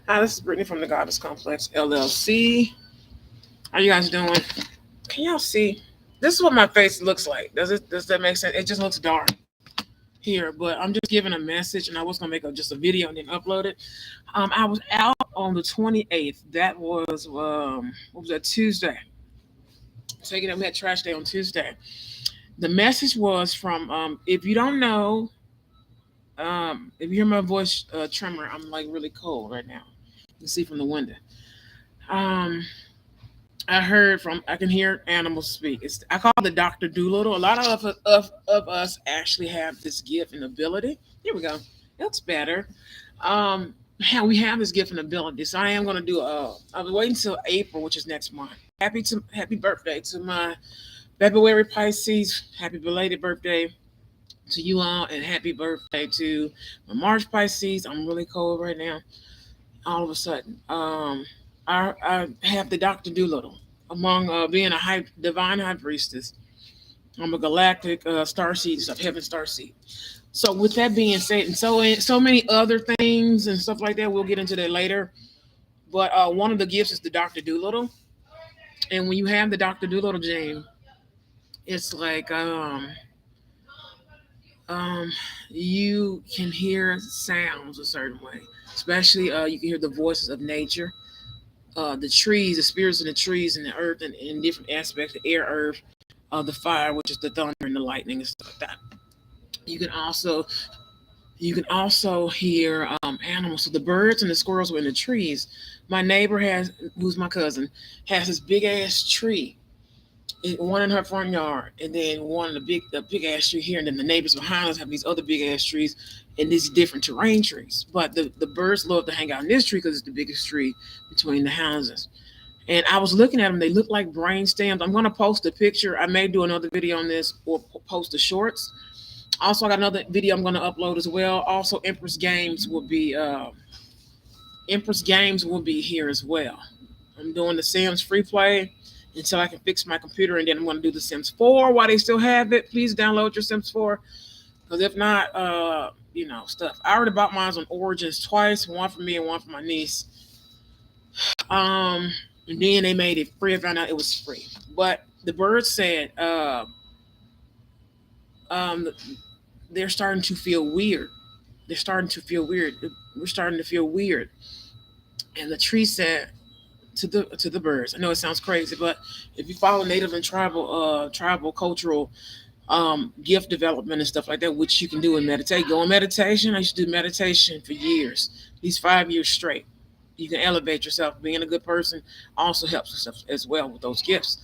Hi, this is Brittany from the Goddess Complex LLC. How you guys doing? Can y'all see? This is what my face looks like. Does that make sense? It just looks dark here, but I'm just giving a message, and I was gonna make just a video and then upload it. I was out on the 28th. That was what was that, Tuesday? Taking up that trash day on Tuesday. The message was from if you don't know, if you hear my voice tremor, I'm like really cold right now. You can see from the window. Um, I can hear animals speak. I call it the Dr. Doolittle. A lot of us actually have this gift and ability. Here we go. That's better. We have this gift and ability. So I am going to do I'm waiting until April, which is next month. Happy birthday to my February Pisces. Happy belated birthday to you all, and happy birthday to my March Pisces. I'm really cold right now. All of a sudden, I have the Doctor Doolittle among being a divine high priestess. I'm a galactic star seed, heaven star seed. So with that being said, and so many other things and stuff like that, we'll get into that later. But one of the gifts is the Doctor Doolittle, and when you have the Doctor Doolittle gene, it's like um, you can hear sounds a certain way. Especially, you can hear the voices of nature, the trees, the spirits in the trees and the earth, and in different aspects, the air, earth, the fire, which is the thunder and the lightning and stuff like that. You can also you can also hear animals. So the birds and the squirrels were in the trees. My neighbor who's my cousin, has this big ass tree, one in her front yard, and then one in the big ass tree here, and then the neighbors behind us have these other big ass trees and these different terrain trees. But the birds love to hang out in this tree because it's the biggest tree between the houses. And I was looking at them; they look like brain stems. I'm gonna post a picture. I may do another video on this or post the shorts. Also, I got another video I'm gonna upload as well. Also, Empress Games will be here as well. I'm doing the Sims free play until I can fix my computer, and then I'm going to do the Sims 4 while they still have it. Please download your Sims 4, because if not, stuff. I already bought mine on Origins twice, one for me and one for my niece. And then they made it free. I found out it was free, but the bird said um, they're starting to feel weird. They're starting to feel weird. We're starting to feel weird, and the tree said to the birds. I know it sounds crazy, but if you follow native and tribal cultural gift development and stuff like that, which you can do in meditate, go in meditation. I used to do meditation for years, at least 5 years straight. You can elevate yourself. Being a good person also helps yourself as well with those gifts.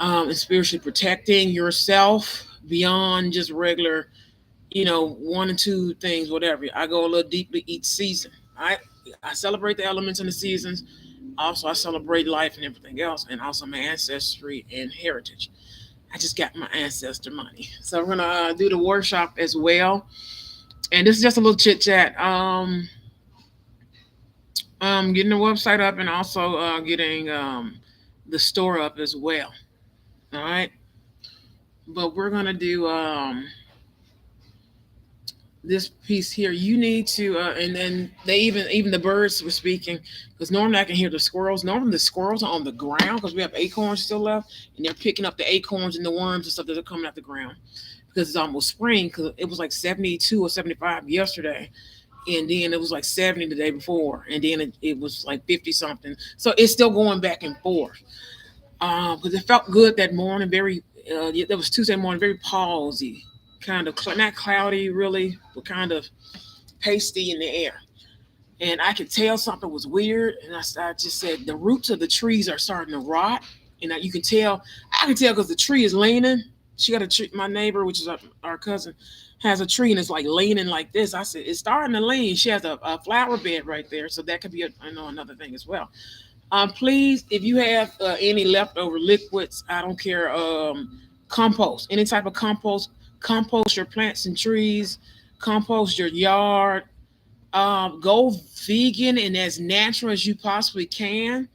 And spiritually protecting yourself beyond just regular, one or two things, whatever. I go a little deeply each season. I celebrate the elements and the seasons. Also, I celebrate life and everything else, and also my ancestry and heritage. I just got my ancestor money, so we're gonna do the workshop as well. And this is just a little chit chat. Getting the website up, and also getting the store up as well. All right, but we're gonna do this piece here. You need to, and then they even the birds were speaking, because normally I can hear the squirrels. Normally the squirrels are on the ground because we have acorns still left, and they're picking up the acorns and the worms and stuff that are coming out the ground, because it's almost spring. Because it was like 72 or 75 yesterday, and then it was like 70 the day before, and then it was like 50 something. So it's still going back and forth. Because it felt good that morning. That was Tuesday morning, very palsy, kind of not cloudy really, but kind of pasty in the air. And I could tell something was weird. And I just said the roots of the trees are starting to rot, and you can tell. I can tell because the tree is leaning. She got a tree. My neighbor, which is our cousin, has a tree and it's like leaning like this. I said it's starting to lean. She has a flower bed right there, so that could be another thing as well. Please, if you have any leftover liquids, I don't care. Compost, any type of compost. Compost your plants and trees. Compost your yard. Go vegan and as natural as you possibly can.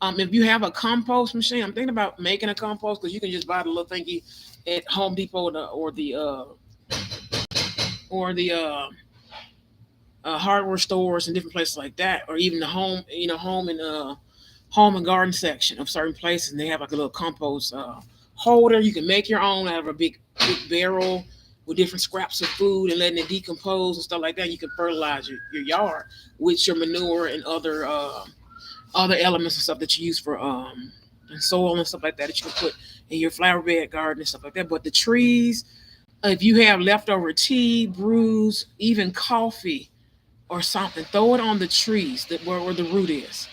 If you have a compost machine, I'm thinking about making a compost, because you can just buy the little thingy at Home Depot or the hardware stores and different places like that, or even the home, home and garden section of certain places, and they have like a little compost holder. You can make your own out of a big barrel with different scraps of food and letting it decompose and stuff like that. You can fertilize your yard with your manure and other elements and stuff that you use for and soil and stuff like that you can put in your flower bed garden and stuff like that. But the trees, if you have leftover tea, brews, even coffee or something, throw it on the trees where the root is.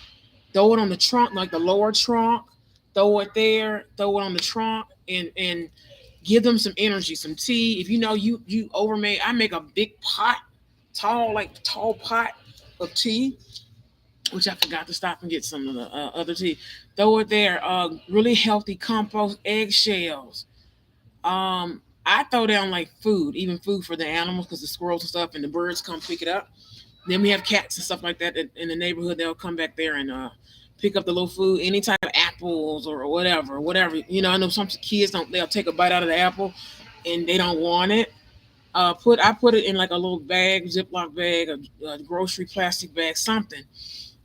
Throw it on the trunk, like the lower trunk. Throw it there. Throw it on the trunk, and give them some energy, some tea. If you know you overmade, I make a big pot, tall pot of tea, which I forgot to stop and get some of the other tea. Throw it there. Really healthy compost, eggshells. I throw down like food, even food for the animals, because the squirrels and stuff and the birds come pick it up. Then we have cats and stuff like that in the neighborhood. They'll come back there and pick up the little food, any type of apples or whatever. I know some kids don't. They'll take a bite out of the apple, and they don't want it. I put it in like a little bag, Ziploc bag, a grocery plastic bag, something,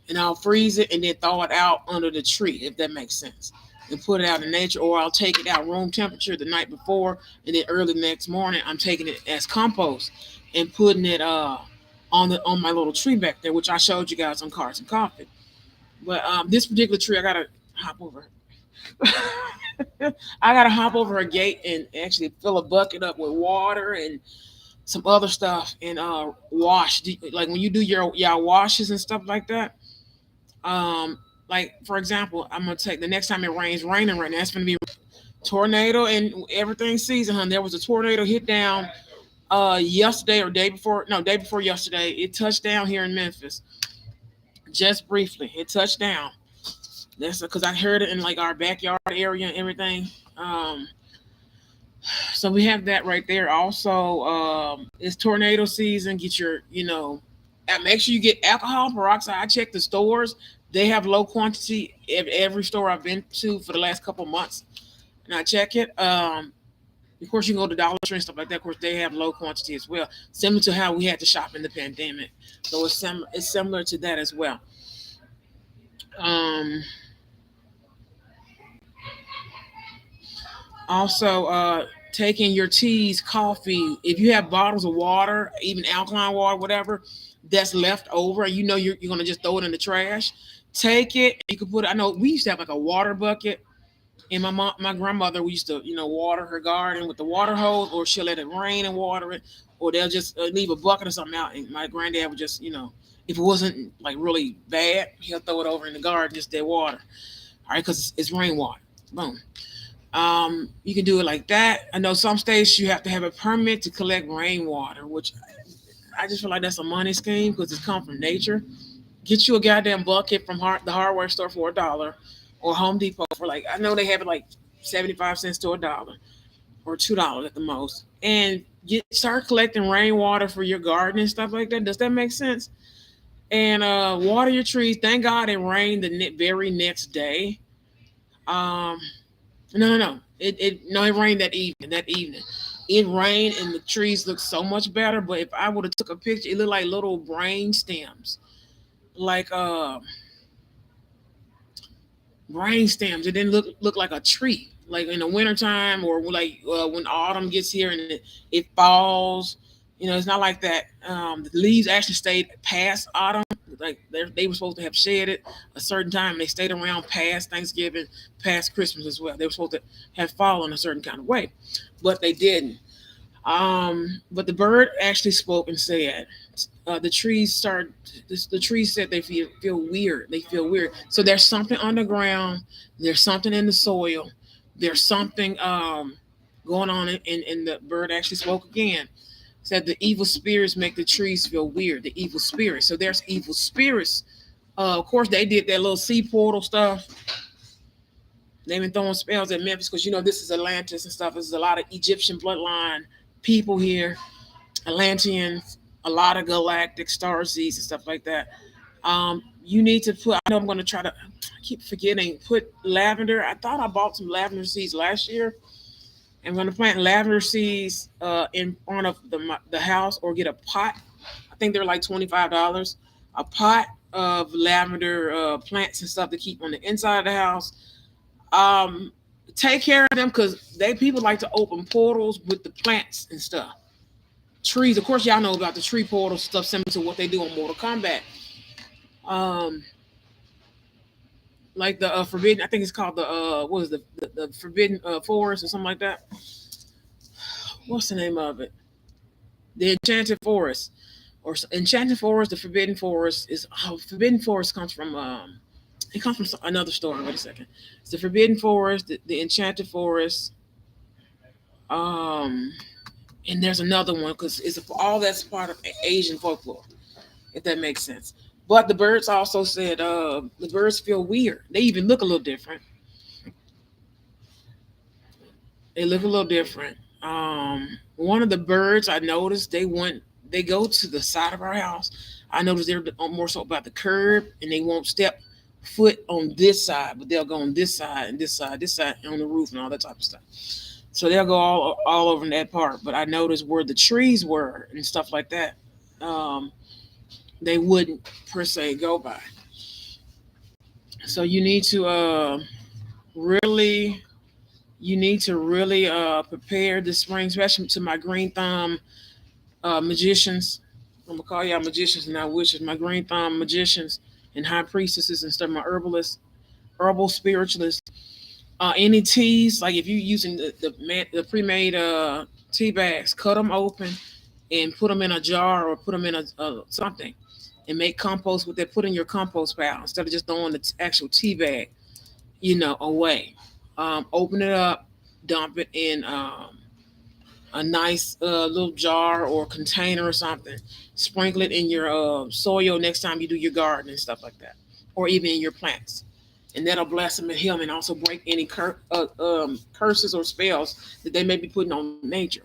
and I'll freeze it and then thaw it out under the tree, if that makes sense. And put it out in nature, or I'll take it out room temperature the night before, and then early the next morning I'm taking it as compost and putting it on my little tree back there, which I showed you guys on Cars and Coffee. But this particular tree, I gotta hop over. I gotta hop over a gate and actually fill a bucket up with water and some other stuff and wash. Like when you do your washes and stuff like that. Like for example, I'm gonna take the next time it rains, raining right now. It's gonna be tornado and everything season, hun. There was a tornado hit down yesterday or day before, no, day before yesterday. It touched down here in Memphis just briefly. It touched down. That's because I heard it in like our backyard area and everything. So we have that right there. Also, it's tornado season. Get your, and make sure you get alcohol peroxide. I check the stores; they have low quantity at every store I've been to for the last couple months, and I check it. Of course, you can go to Dollar Tree and stuff like that. Of course, they have low quantity as well, similar to how we had to shop in the pandemic. So it's similar to that as well. Um, Also, taking your teas, coffee, if you have bottles of water, even alkaline water, whatever, that's left over, and you're going to just throw it in the trash, take it. You can put it, I know we used to have like a water bucket. And my grandmother, we used to, water her garden with the water hose, or she'll let it rain and water it, or they'll just leave a bucket or something out. And my granddad would just, if it wasn't like really bad, he'll throw it over in the garden, just their water. All right, because it's rainwater. Boom. You can do it like that. I know some states you have to have a permit to collect rainwater, which I just feel like that's a money scheme because it's come from nature. Get you a goddamn bucket from the hardware store for $1, or Home Depot for like, I know they have it like 75 cents to $1 or $2 at the most, and start collecting rainwater for your garden and stuff like that. Does that make sense? And water your trees. Thank God it rained the very next day. Um, no, no, no. It rained that evening. That evening, it rained and the trees looked so much better. But if I would have took a picture, it looked like little brain stems, like brain stems. It didn't look like a tree. Like in the wintertime, or like when autumn gets here and it falls. It's not like that. The leaves actually stayed past autumn. Like they were supposed to have shed it a certain time. They stayed around past Thanksgiving, past Christmas as well. They were supposed to have fallen a certain kind of way, but they didn't. But the bird actually spoke and said, the trees start. The trees said they feel weird. They feel weird. So there's something on the ground. There's something in the soil. There's something going on, and the bird actually spoke again. Said the evil spirits make the trees feel weird. The evil spirits. So there's evil spirits. Of course, they did that little sea portal stuff. They've been throwing spells at Memphis because this is Atlantis and stuff. There's a lot of Egyptian bloodline people here, Atlanteans, a lot of galactic star seeds and stuff like that. You need to put. I know I'm going to try to. I keep forgetting. Put lavender. I thought I bought some lavender seeds last year. I'm going to plant lavender seeds in front of the house, or get a pot. I think they're like $25 a pot of lavender plants and stuff to keep on the inside of the house. Um, Take care of them because they people like to open portals with the plants and stuff. Trees, of course, y'all know about the tree portal stuff similar to what they do on Mortal Kombat. Um, like the forbidden, I think it's called the what is the forbidden forest or something like that. What's the name of it? The enchanted forest or enchanted forest. The forbidden forest is forbidden forest comes from it comes from another story. Wait a second. It's the forbidden forest, the enchanted forest. Um, and there's another one because it's all that's part of Asian folklore, if that makes sense. But the birds also said the birds feel weird. They even look a little different. They look a little different. One of the birds I noticed they go to the side of our house. I noticed they're more so about the curb and they won't step foot on this side, but they'll go on this side and this side on the roof and all that type of stuff. So they'll go all over in that part. But I noticed where the trees were and stuff like that. Um, they wouldn't per se go by. So really you need to really prepare this spring, especially to my green thumb magicians. I'm gonna call y'all magicians and not witches. My green thumb magicians and high priestesses and stuff. My herbalists, herbal spiritualists. Any teas, like if you're using the pre-made tea bags, cut them open and put them in a jar or put them in a something and make compost with it. Put in your compost pile instead of just throwing the actual tea bag, away. Open it up, dump it in a nice little jar or container or something. Sprinkle it in your soil next time you do your garden and stuff like that, or even in your plants. And that'll bless them and heal them and also break any curses or spells that they may be putting on nature.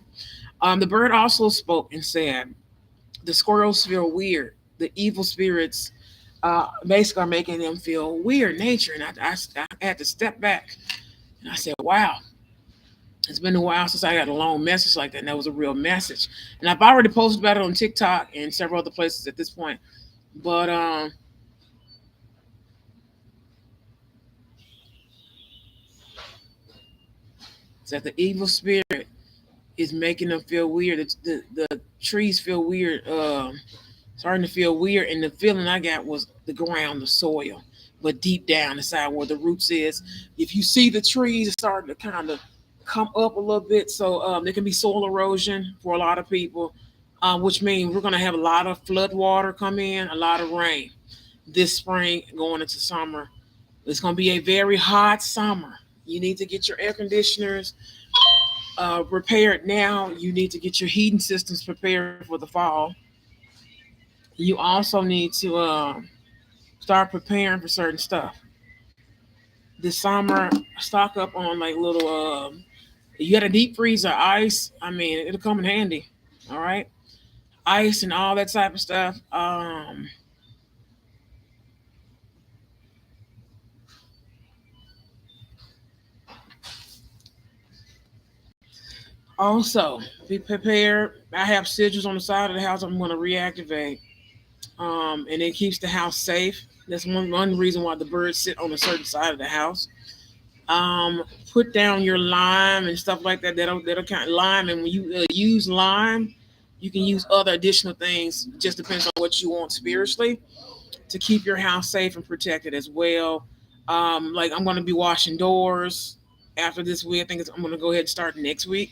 The bird also spoke and said, the squirrels feel weird. The evil spirits basically are making them feel weird nature. And I had to step back and I said, wow, it's been a while since I got a long message like that. And that was a real message. And I've already posted about it on TikTok and several other places at this point. But it's that the evil spirit is making them feel weird. The trees feel weird, starting to feel weird. And the feeling I got was the ground, the soil, but deep down inside where the roots is. If you see the trees, it's starting to kind of come up a little bit. So there can be soil erosion for a lot of people, which means we're going to have a lot of flood water come in, a lot of rain this spring going into summer. It's going to be a very hot summer. You need to get your air conditioners prepared now. You need to get your heating systems prepared for the fall. You also need to start preparing for certain stuff. This summer, stock up on like little. You got a deep freezer, ice. I mean, it'll come in handy. All right, ice and all that type of stuff. Also, be prepared. I have sigils on the side of the house. I'm going to reactivate, and it keeps the house safe. That's one reason why the birds sit on a certain side of the house. Put down your lime and stuff like that. That'll count lime. And when you use lime, you can use other additional things. Just depends on what you want spiritually to keep your house safe and protected as well. Like I'm going to be washing doors after this week. I think I'm going to go ahead and start next week.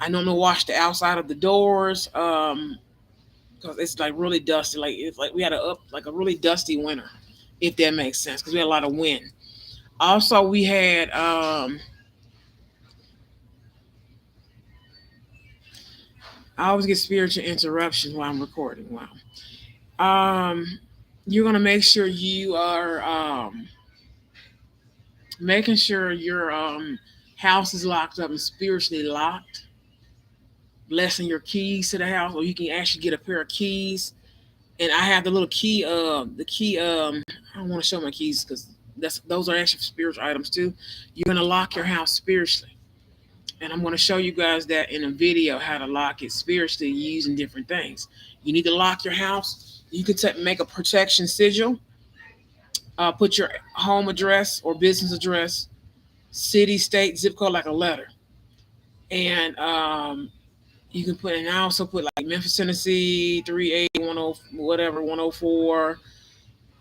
I normally wash the outside of the doors because it's like really dusty. Like it's like we had a really dusty winter, if that makes sense, because we had a lot of wind. Also, we had I always get spiritual interruptions while I'm recording. Wow. Um, you're gonna make sure you are making sure your house is locked up and spiritually locked. Blessing your keys to the house, or you can actually get a pair of keys. And I have the little key. The key. I don't want to show my keys because those are actually spiritual items too. You're gonna lock your house spiritually. And I'm going to show you guys that in a video how to lock it spiritually using different things. You need to lock your house. You can make a protection sigil. Put your home address or business address, city, state, zip code like a letter. And you can put, and I also put like Memphis, Tennessee, 3810, whatever, 104,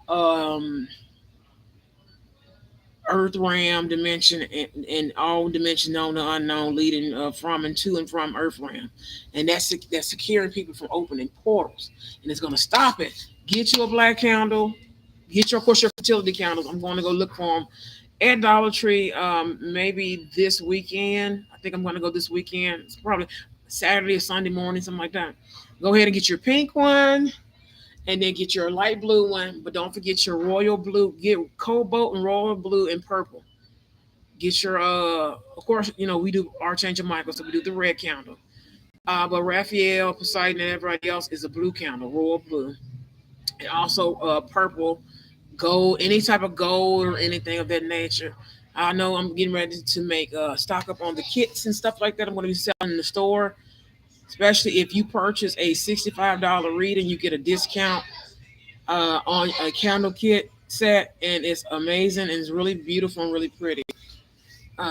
um, Earth Ram dimension, and all dimension known to unknown, leading from and to and from Earth Ram, and that's securing people from opening portals, and it's going to stop it. Get you a black candle. Get your, of course, your fertility candles. I'm going to go look for them at Dollar Tree. Maybe this weekend. I think I'm going to go this weekend. It's probably Saturday or Sunday morning, something like that. Go ahead and get your pink one, and then get your light blue one, but don't forget your royal blue. Get cobalt and royal blue and purple. Get your of course, we do Archangel Michael, so we do the red candle. But Raphael, Poseidon, and everybody else is a blue candle, royal blue. And also purple, gold, any type of gold or anything of that nature. I know I'm getting ready to make stock up on the kits and stuff like that. I'm going to be selling in the store, especially if you purchase a $65 reading, you get a discount on a candle kit set, and it's amazing and it's really beautiful and really pretty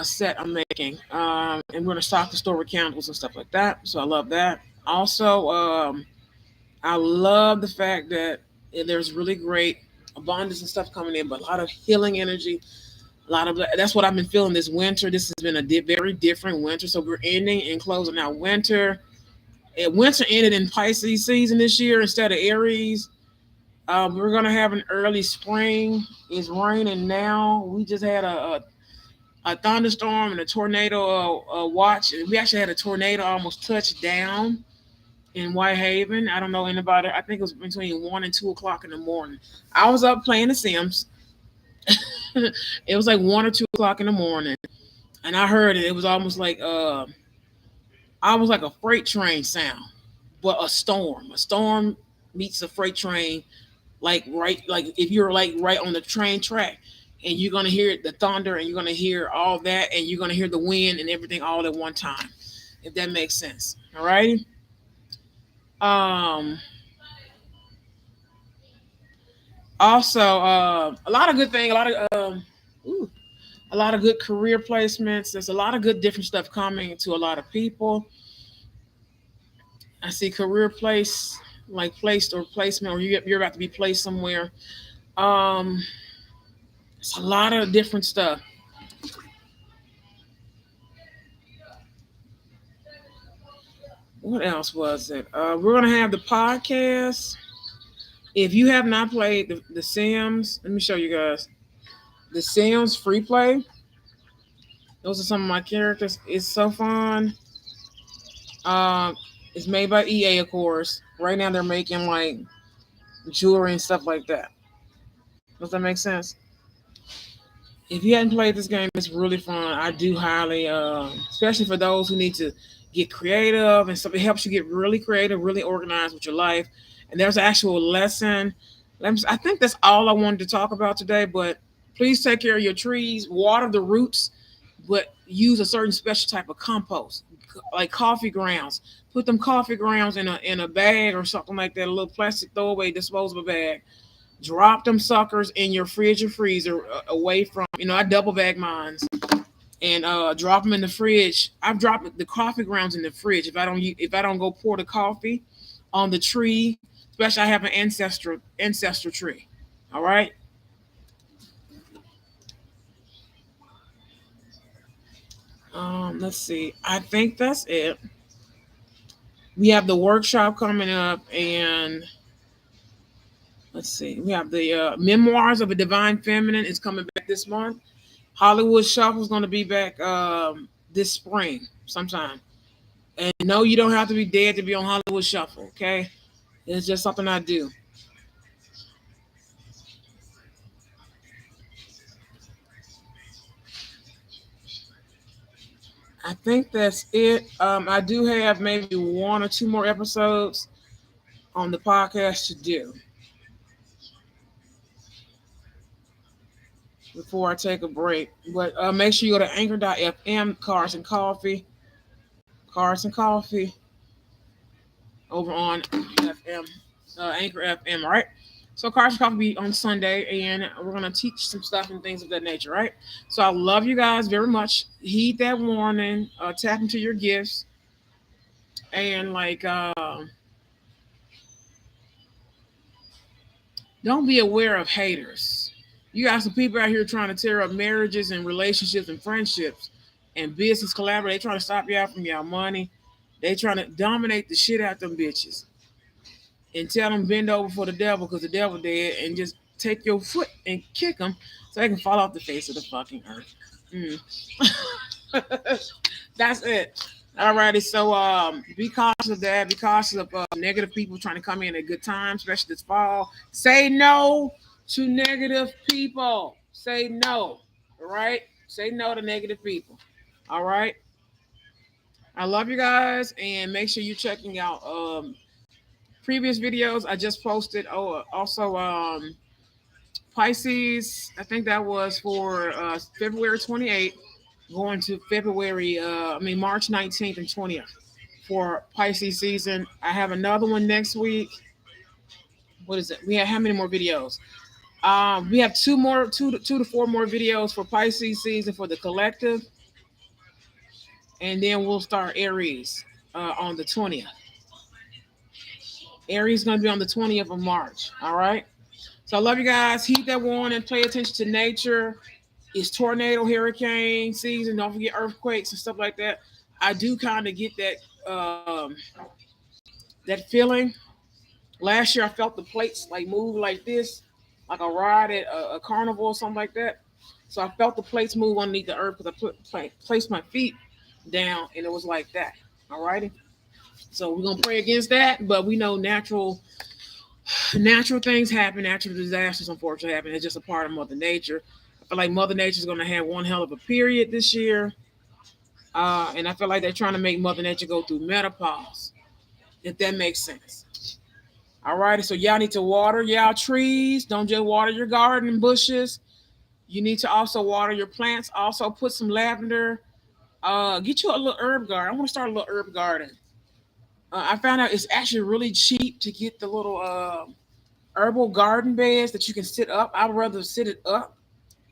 set I'm making. And we're gonna stock the store with candles and stuff like that. So I love that. Also, I love the fact that there's really great abundance and stuff coming in, but a lot of healing energy. A lot of that's what I've been feeling this winter. This has been a very different winter. So we're ending and closing out winter. Winter ended in Pisces season this year instead of Aries. We're gonna have an early spring. It's raining now. We just had a thunderstorm and a tornado watch. We actually had a tornado almost touch down in Whitehaven. I don't know anybody. I think it was between 1 and 2 o'clock in the morning. I was up playing The Sims. It was like 1 or 2 o'clock in the morning, and I heard it. It was almost like a freight train sound, but a storm. A storm meets a freight train, like if you're like right on the train track, and you're gonna hear the thunder, and you're gonna hear all that, and you're gonna hear the wind and everything all at one time, if that makes sense. All right. Um. Also, a lot of good thing, ooh, a lot of good career placements. There's a lot of good different stuff coming to a lot of people. I see career place, like placed or placement, or you're about to be placed somewhere. Um, it's a lot of different stuff. What else was it? We're gonna have the podcast. If you have not played the Sims, let me show you guys. The Sims free play. Those are some of my characters. It's so fun. Um, it's made by EA, of course. Right now they're making like jewelry and stuff like that. Does that make sense? If you hadn't played this game, it's really fun. I do highly, especially for those who need to get creative and stuff. It helps you get really creative, really organized with your life. And there's an actual lesson. I think that's all I wanted to talk about today. But please take care of your trees, water the roots, but use a certain special type of compost, like coffee grounds. Put them coffee grounds in a bag or something like that, a little plastic throwaway disposable bag. Drop them suckers in your fridge or freezer away from, I double bag mines and drop them in the fridge. I've dropped the coffee grounds in the fridge if I don't go pour the coffee on the tree, especially I have an ancestor tree. All right. Let's see. I think that's it. We have the workshop coming up, and let's see. We have the Memoirs of a Divine Feminine is coming back this month. Hollywood Shuffle is going to be back this spring sometime. And no, you don't have to be dead to be on Hollywood Shuffle, okay? It's just something I do. I think that's it. I do have maybe 1 or 2 more episodes on the podcast to do before I take a break. But make sure you go to anchor.fm, Cars and Coffee. Carson Coffee over on FM, Anchor FM, right? So Carson Coffee be on Sunday, and we're gonna teach some stuff and things of that nature, right? So I love you guys very much. Heed that warning. Tap into your gifts, and don't be aware of haters. You got some people out here trying to tear up marriages and relationships and friendships and business collaborate. They trying to stop y'all from y'all money. They trying to dominate the shit out them bitches and tell them bend over for the devil because the devil dead, and just take your foot and kick them so they can fall off the face of the fucking earth. That's it. Alrighty, so be cautious of that. Be cautious of negative people trying to come in at good times, especially this fall. Say no to negative people. Say no. All right? Say no to negative people. All right? I love you guys, and make sure you're checking out previous videos I just posted. Oh, also Pisces. I think that was for February 28th, going to March 19th and 20th for Pisces season. I have another one next week. What is it? We have how many more videos? We have two to four more videos for Pisces season for the collective, and then we'll start Aries on the 20th. Aries is going to be on the 20th of March. All right. So I love you guys. Heed that warning. Pay attention to nature. It's tornado, hurricane season. Don't forget earthquakes and stuff like that. I do kind of get that feeling. Last year I felt the plates like move like this, like a ride at a carnival or something like that. So I felt the plates move underneath the earth because placed my feet down, and it was like that. All righty. So we're gonna pray against that, but we know natural things happen, natural disasters unfortunately happen. It's just a part of Mother Nature. I feel like Mother Nature is gonna have one hell of a period this year. And I feel like they're trying to make Mother Nature go through menopause, if that makes sense. All righty, so y'all need to water y'all trees. Don't just water your garden and bushes. You need to also water your plants. Also put some lavender. Get you a little herb garden. I want to start a little herb garden. I found out it's actually really cheap to get the little herbal garden beds that you can sit up. I'd rather sit it up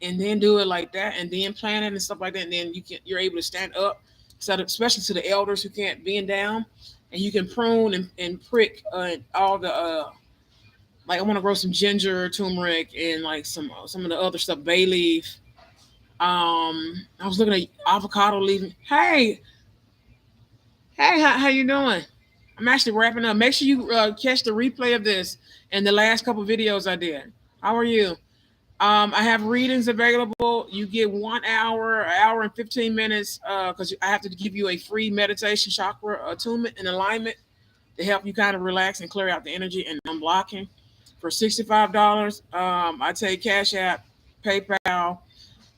and then do it like that, and then plant it and stuff like that. And then you're able to stand up, so especially to the elders who can't bend down, and you can prune and prick all the like I want to grow some ginger, turmeric, and like some of the other stuff, bay leaf. I was looking at avocado leaf. Hey, how you doing? I'm actually wrapping up. Make sure you catch the replay of this and the last couple videos I did. How are you? I have readings available. You get 1 hour, an hour and 15 minutes, because I have to give you a free meditation, chakra attunement and alignment to help you kind of relax and clear out the energy and unblocking. For $65, I take Cash App, PayPal.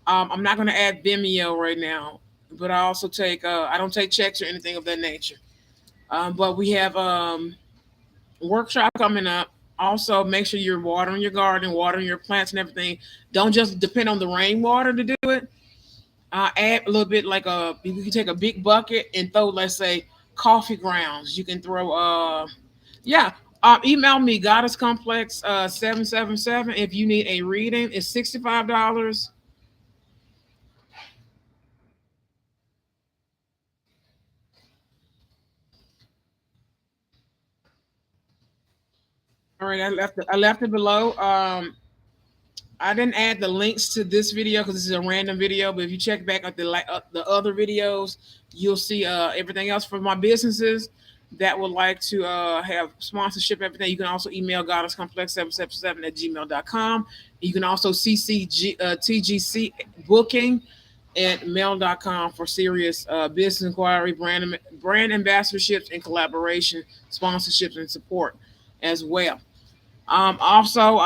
I'm not going to add Vimeo right now, but I also take, I don't take checks or anything of that nature. But we have workshop coming up. Also, make sure you're watering your garden, watering your plants and everything. Don't just depend on the rainwater to do it. Add a little bit you can take a big bucket and throw, let's say, coffee grounds. You can throw, email me, Goddess Complex 777 if you need a reading. It's $65. All right, I left it below. I didn't add the links to this video because this is a random video. But if you check back at the other videos, you'll see everything else for my businesses that would like to have sponsorship, everything. You can also email goddesscomplex777 at gmail.com. You can also CC TGC booking at mail.com for serious business inquiry, brand ambassadorships, and collaboration, sponsorships, and support as well. Also,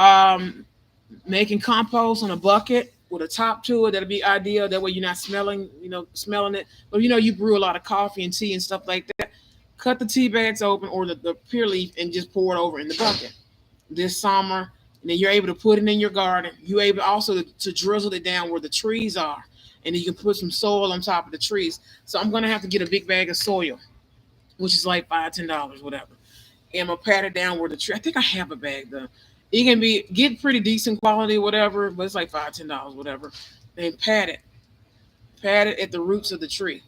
making compost on a bucket with a top to it, that'll be ideal. That way you're not smelling it. But you brew a lot of coffee and tea and stuff like that. Cut the tea bags open or the pure leaf and just pour it over in the bucket this summer. And then you're able to put it in your garden. You're able also to drizzle it down where the trees are. And then you can put some soil on top of the trees. So I'm going to have to get a big bag of soil which is like $5, $10, whatever. And I'm gonna pat it down where the tree. I think I have a bag though. It can be get pretty decent quality, whatever, but it's like $5, $10, whatever. Then pat it at the roots of the tree.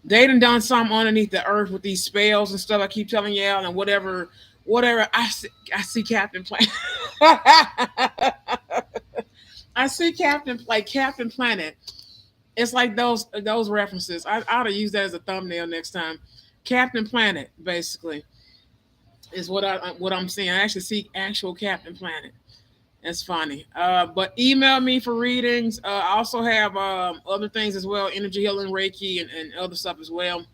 They done something underneath the earth with these spells and stuff. I keep telling y'all and whatever. I see Captain Planet. I see Captain Planet. It's like those references. I ought to use that as a thumbnail next time. Captain Planet, basically, is what I'm seeing. I actually see actual Captain Planet. That's funny. But email me for readings. I also have other things as well, energy healing, Reiki, and other stuff as well.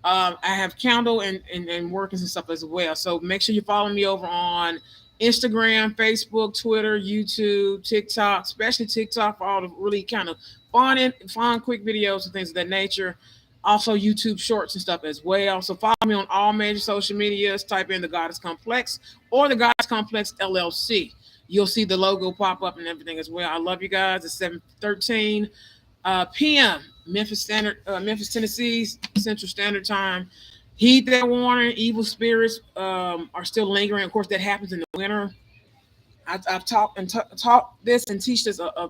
I have candle and workings and stuff as well. So make sure you follow me over on Instagram, Facebook, Twitter, YouTube, TikTok, especially TikTok for all the really kind of fun, quick videos and things of that nature. Also YouTube shorts and stuff as well. So follow me on all major social medias. Type in the Goddess Complex or the Goddess Complex LLC. You'll see the logo pop up and everything as well. I love you guys. It's 7:13 p.m. Memphis, Tennessee Central Standard Time. Heed that warning. Evil spirits are still lingering. Of course, that happens in the winter. I've taught this and teach this a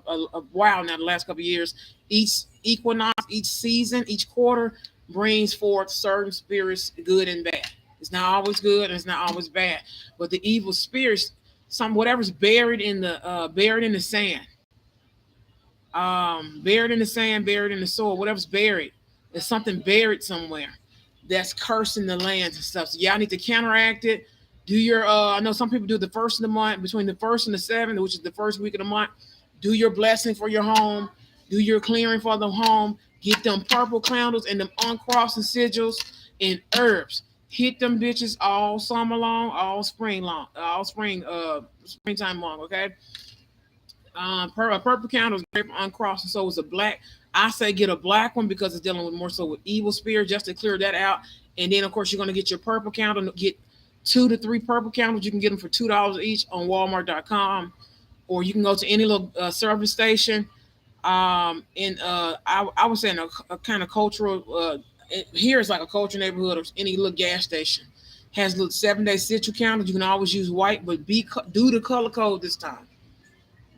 while now. The last couple of years, each equinox, each season, each quarter brings forth certain spirits, good and bad. It's not always good and it's not always bad. But the evil spirits, whatever's buried in the sand, buried in the sand, buried in the soil, whatever's buried, there's something buried somewhere that's cursing the lands and stuff. So y'all need to counteract it. Do your I know some people do the first of the month, between the first and the seventh, which is the first week of the month. Do your blessing for your home, do your clearing for the home, get them purple candles and them uncrossing sigils and herbs. Hit them bitches all summer long, all springtime long, okay? A purple candle is great for uncrossing, so is a black. I say get a black one because it's dealing with more so with evil spirit, just to clear that out. And then of course you're gonna get your purple candle. Get 2 to 3 purple candles. You can get them for $2 each on Walmart.com, or you can go to any little service station. I would say in a kind of cultural. Here is like a cultural neighborhood or any little gas station has little 7-day citrus candles. You can always use white, but do the color code this time.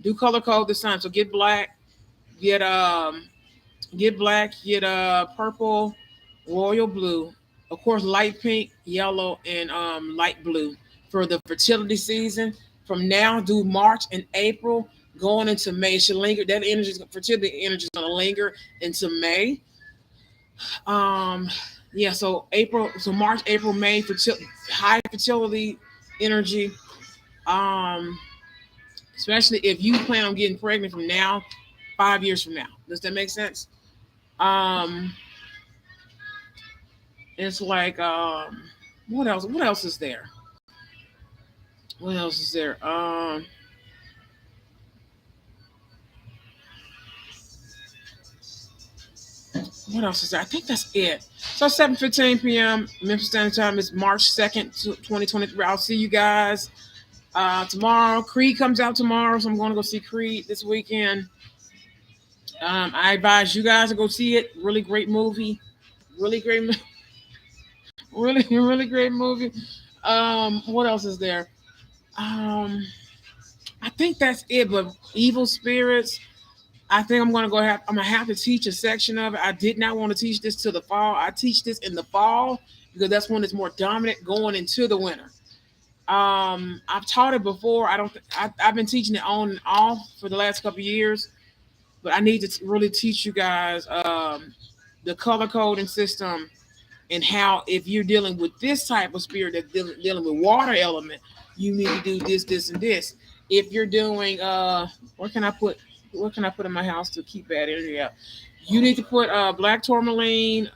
Do color code this time. So get black, get purple, royal blue, of course light pink, yellow, and light blue for the fertility season. From now do March and April, going into May. It should linger. That fertility energy is gonna linger into May. Yeah, so March, April, May, high fertility energy. Um, Especially if you plan on getting pregnant from now, 5 years from now. Does that make sense? Um, it's like what else? What else is there? What else is there? What else is there? I think that's it. So 7:15 p.m. Memphis Standard Time is March 2nd, 2023. I'll see you guys tomorrow. Creed comes out tomorrow, so I'm going to go see Creed this weekend. I advise you guys to go see it. Really great movie. Really great, really great movie. What else is there? Um, I think that's it. But evil spirits. I think I'm gonna have to teach a section of it. I did not want to teach this to the fall. I teach this in the fall because that's when it's more dominant going into the winter. I've taught it before. I don't. I've been teaching it on and off for the last couple of years, but I need to really teach you guys the color coding system and how if you're dealing with this type of spirit that's dealing with water element, you need to do this, this, and this. If you're doing what can I put? What can I put in my house to keep bad energy out? You need to put black tourmaline,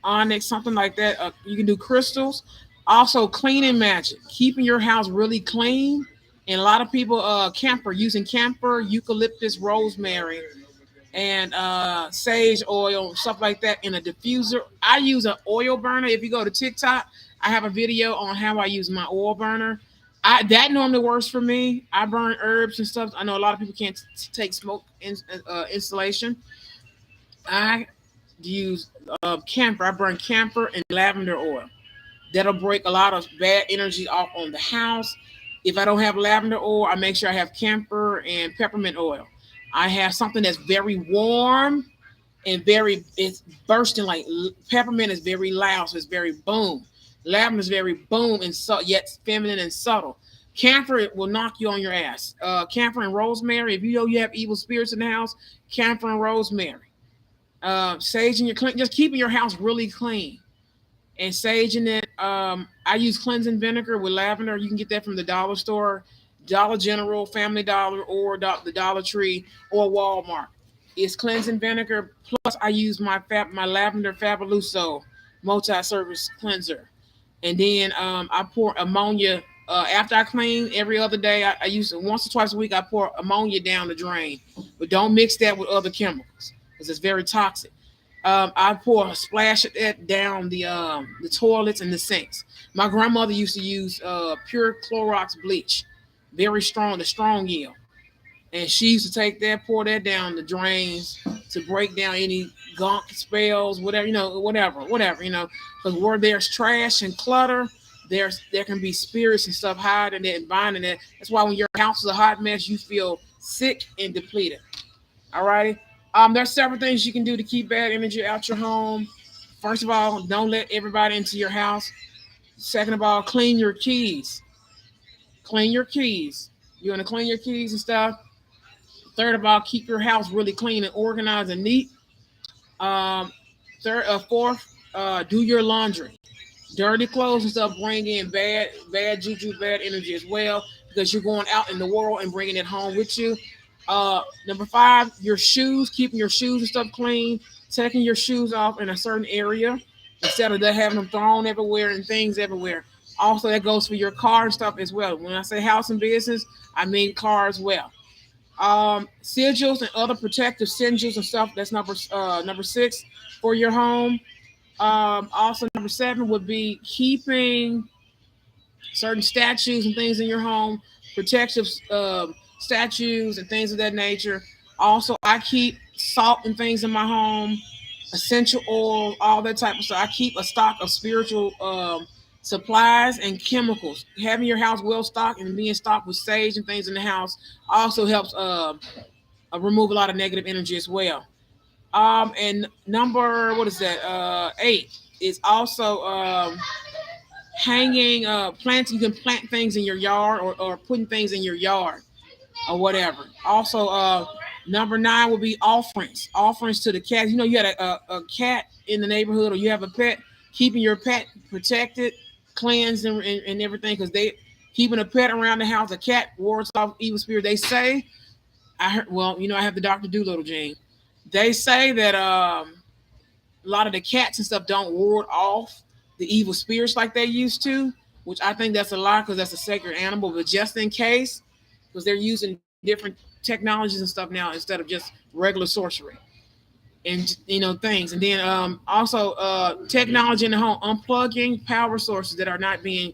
onyx, something like that. You can do crystals. Also, cleaning magic, keeping your house really clean. And a lot of people using camphor, eucalyptus, rosemary, and sage oil, stuff like that in a diffuser. I use an oil burner. If you go to TikTok, I have a video on how I use my oil burner. That normally works for me. I burn herbs and stuff. I know a lot of people can't take smoke installation. I to use camphor. I burn camphor and lavender oil. That'll break a lot of bad energy off on the house. If I don't have lavender oil, I make sure I have camphor and peppermint oil. I have something that's very warm and very, it's bursting like peppermint is very loud, so it's very boom. Lavender is very boom and so yet feminine and subtle. Camphor will knock you on your ass. Camphor and rosemary. If you know you have evil spirits in the house, camphor and rosemary. Sage in your just keeping your house really clean and sage in it. I use cleansing vinegar with lavender. You can get that from the dollar store, Dollar General, Family Dollar, or the Dollar Tree, or Walmart. It's cleansing vinegar. Plus, I use my lavender Fabuloso multi-service cleanser, and then I pour ammonia. After I clean every other day, I use it once or twice a week. I pour ammonia down the drain, but don't mix that with other chemicals because it's very toxic. I pour a splash of that down the toilets and the sinks. My grandmother used to use pure Clorox bleach, very strong, the strong yield, and she used to take that, pour that down the drains to break down any gunk spells, whatever whatever. Because where there's trash and clutter, there can be spirits and stuff hiding it and binding it. That's why when your house is a hot mess, you feel sick and depleted. All righty. There's several things you can do to keep bad energy out your home. First of all, don't let everybody into your house. Second of all, clean your keys. Clean your keys. You want to clean your keys and stuff. Third of all, keep your house really clean and organized and neat. Um, fourth, do your laundry. Dirty clothes and stuff bring in bad juju, bad energy as well because you're going out in the world and bringing it home with you. Number five, your shoes, keeping your shoes and stuff clean, taking your shoes off in a certain area instead of having them thrown everywhere and things everywhere. Also, that goes for your car and stuff as well. When I say house and business, I mean car as well. Sigils and other protective sigils and stuff. That's number six for your home. Also, number seven would be keeping certain statues and things in your home, protective statues and things of that nature. Also, I keep salt and things in my home, essential oil, all that type of stuff. I keep a stock of spiritual supplies and chemicals. Having your house well stocked and being stocked with sage and things in the house also helps remove a lot of negative energy as well. And number, what is that? Eight is also hanging plants. You can plant things in your yard or putting things in your yard or whatever. Also, number nine will be offerings. Offerings to the cat. You know, you had a cat in the neighborhood or you have a pet. Keeping your pet protected, cleansed, and everything because they keeping a pet around the house. A cat wards off evil spirit. They say. I heard. Well, I have the Doctor Doolittle gene. They say that a lot of the cats and stuff don't ward off the evil spirits like they used to, which I think that's a lie because that's a sacred animal. But just in case, because they're using different technologies and stuff now instead of just regular sorcery and things. And then also technology in the home, unplugging power sources that are not being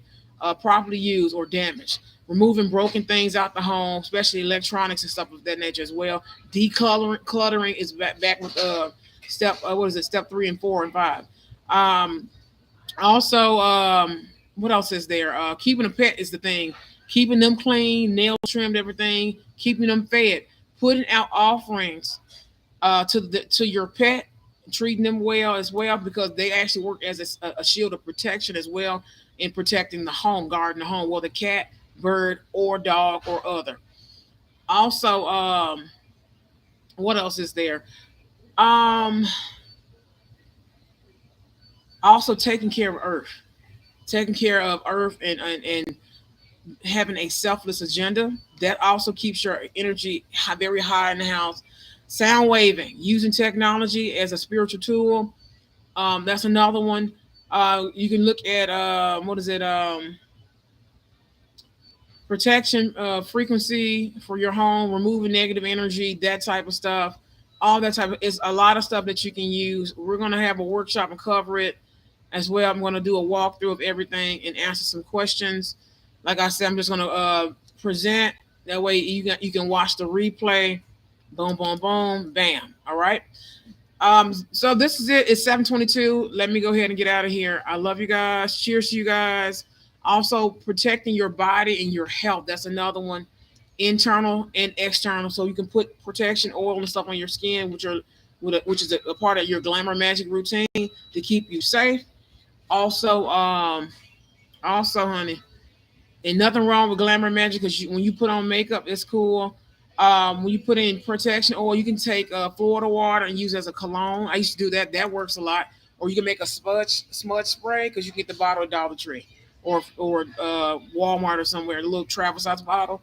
properly used or damaged. Removing broken things out the home, especially electronics and stuff of that nature as well. Decluttering, cluttering is back with step. What is it? Step three and four and five. Um, Also, what else is there? Keeping a pet is the thing. Keeping them clean, nail trimmed, everything. Keeping them fed. Putting out offerings to your pet, treating them well as well because they actually work as a shield of protection as well in protecting the home, guarding the home, whether cat, bird, or dog or other. Also, what else is there? Um, Also taking care of Earth, taking care of Earth and having a selfless agenda that also keeps your energy very high in the house. Sound waving, using technology as a spiritual tool. That's another one. You can look at what is it? Protection frequency for your home, removing negative energy, that type of stuff. All that type of it's a lot of stuff that you can use. We're gonna have a workshop and cover it as well. I'm gonna do a walkthrough of everything and answer some questions. Like I said, I'm just gonna present. That way you can watch the replay. Boom, boom, boom, bam. All right. So this is it. It's 7:22. Let me go ahead and get out of here. I love you guys. Cheers to you guys. Also protecting your body and your health. That's another one. Internal and external. So you can put protection oil and stuff on your skin, which is a part of your glamour magic routine to keep you safe. Also, honey, and nothing wrong with glamour magic because when you put on makeup, it's cool. When you put in protection oil, you can take Florida water and use it as a cologne. I used to do that. That works a lot. Or you can make a smudge spray because you get the bottle at Dollar Tree or Walmart or somewhere, a little travel size bottle.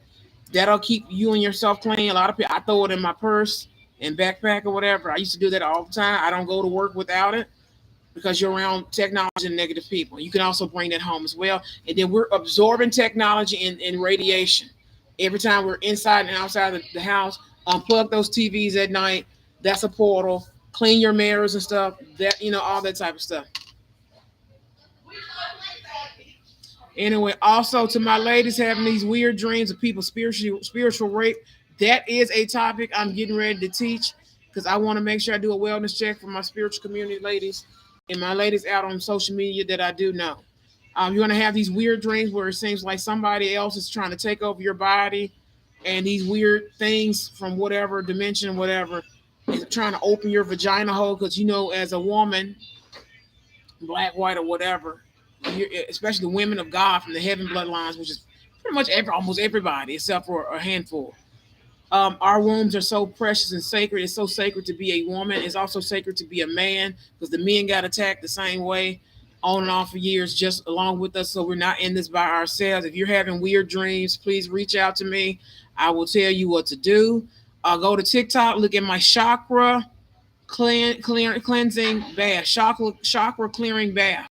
That'll keep you and yourself clean. A lot of people, I throw it in my purse and backpack or whatever. I used to do that all the time. I don't go to work without it because you're around technology and negative people. You can also bring that home as well. And then we're absorbing technology and radiation. Every time we're inside and outside of the house, unplug those TVs at night. That's a portal. Clean your mirrors and stuff. That all that type of stuff. Anyway, also to my ladies having these weird dreams of people spiritual rape, that is a topic I'm getting ready to teach because I want to make sure I do a wellness check for my spiritual community ladies and my ladies out on social media that I do know. You're gonna have these weird dreams where it seems like somebody else is trying to take over your body, and these weird things from whatever dimension, whatever, is trying to open your vagina hole because as a woman, black, white, or whatever, especially the women of God from the heaven bloodlines, which is pretty much almost everybody except for a handful. Our wombs are so precious and sacred. It's so sacred to be a woman. It's also sacred to be a man because the men got attacked the same way on and off for years, just along with us. So we're not in this by ourselves. If you're having weird dreams, please reach out to me. I will tell you what to do. Go to TikTok, look at my chakra cleansing bath, chakra clearing bath.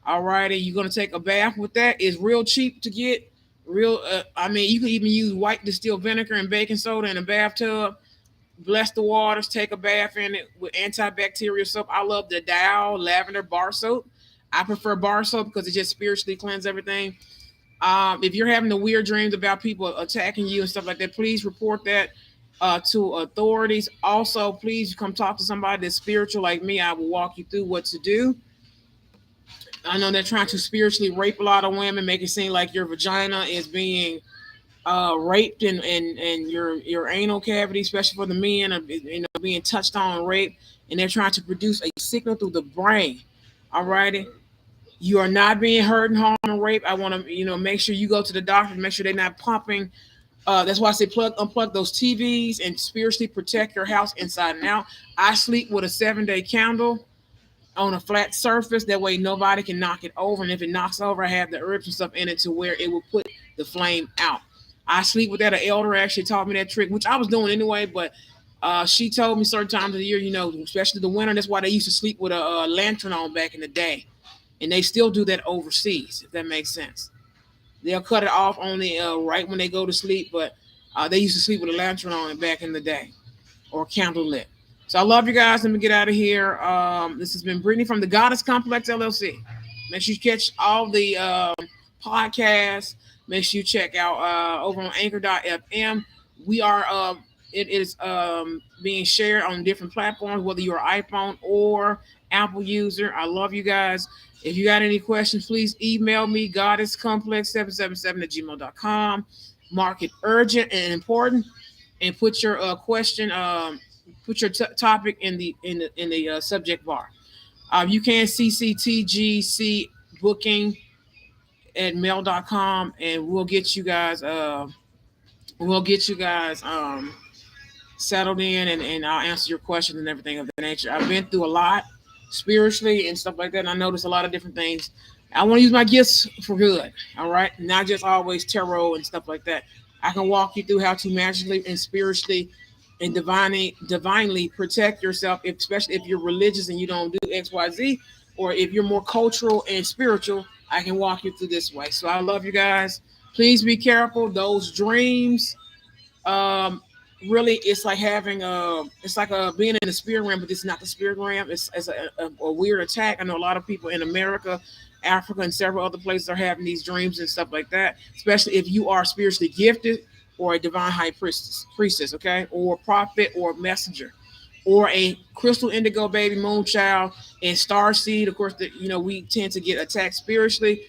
All righty, you're gonna take a bath with that. It's real cheap to get. Real, I mean, you can even use white distilled vinegar and baking soda in a bathtub. Bless the waters. Take a bath in it with antibacterial soap. I love the Dow lavender bar soap. I prefer bar soap because it just spiritually cleanses everything. If you're having the weird dreams about people attacking you and stuff like that, please report that to authorities. Also, please come talk to somebody that's spiritual like me. I will walk you through what to do. I know they're trying to spiritually rape a lot of women, make it seem like your vagina is being raped and your anal cavity, especially for the men, are being touched on and raped, and they're trying to produce a signal through the brain. All righty, you are not being hurt and harmed and raped. I want to make sure you go to the doctor, make sure they're not pumping. That's why I say unplug those TVs and spiritually protect your house inside and out. I sleep with a 7-day candle on a flat surface. That way nobody can knock it over. And if it knocks over, I have the herbs and stuff in it to where it will put the flame out. I sleep with that. An elder actually taught me that trick, which I was doing anyway, but she told me certain times of the year, especially the winter. That's why they used to sleep with a lantern on back in the day. And they still do that overseas, if that makes sense. They'll cut it off only right when they go to sleep, but they used to sleep with a lantern on it back in the day or candle lit. So I love you guys. Let me get out of here. This has been Brittany from the Goddess Complex LLC. Make sure you catch all the podcasts. Make sure you check out over on anchor.fm. We are it is being shared on different platforms, whether you're an iPhone or Apple user. I love you guys. If you got any questions, please email me, goddesscomplex777 at gmail.com. Mark it urgent and important, and put your question, put your topic in the subject bar. You can CCTGC booking at mail.com, and we'll get you guys settled in, and I'll answer your questions and everything of that nature. I've been through a lot spiritually and stuff like that, and I noticed a lot of different things. I want to use my gifts for good, all right? Not just always tarot and stuff like that. I can walk you through how to magically and spiritually and divinely protect yourself, especially if you're religious and you don't do XYZ, or if you're more cultural and spiritual, I can walk you through this way. So I love you guys. Please be careful. Those dreams, really, it's like being in the spirit realm, but it's not the spirit realm. It's a weird attack. I know a lot of people in America, Africa, and several other places are having these dreams and stuff like that, especially if you are spiritually gifted or a divine high priestess, okay, or prophet or messenger. or a crystal indigo baby moon child and star seed. Of course, we tend to get attacked spiritually.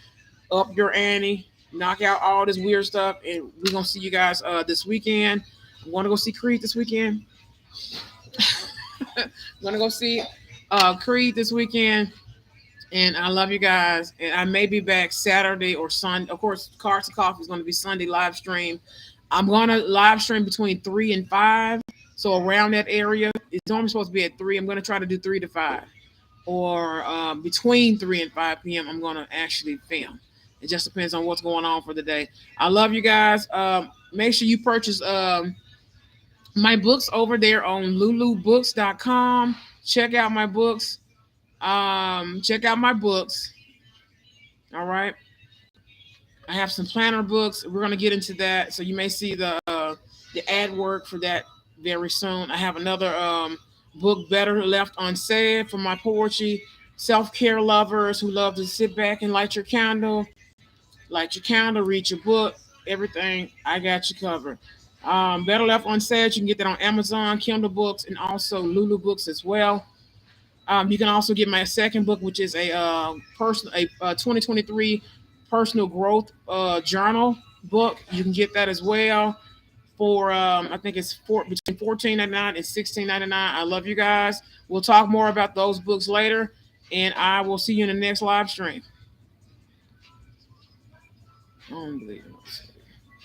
Up your ante, knock out all this weird stuff, and we're gonna see you guys this weekend. I'm gonna go see Creed this weekend. I'm gonna go see Creed this weekend. And I love you guys. And I may be back Saturday or Sunday. Of course, Cards and Coffee is going to be Sunday live stream. I'm going to live stream between 3 and 5. So around that area. It's normally supposed to be at 3. I'm going to try to do 3 to 5. Or between 3 and 5 p.m., I'm going to actually film. It just depends on what's going on for the day. I love you guys. Make sure you purchase my books over there on lulubooks.com. Check out my books. Check out my books. All right. I have some planner books. We're gonna get into that, so you may see the ad work for that very soon. I have another book, Better Left Unsaid, for my poetry self care lovers who love to sit back and light your candle, read your book, everything. I got you covered. Better Left Unsaid. You can get that on Amazon, Kindle books, and also Lulu books as well. You can also get my second book, which is a 2023 personal growth journal book. You can get that as well for I think it's between 14.99 and 16.99. I love you guys. We'll talk more about those books later, and I will see you in the next live stream. Unbelievable.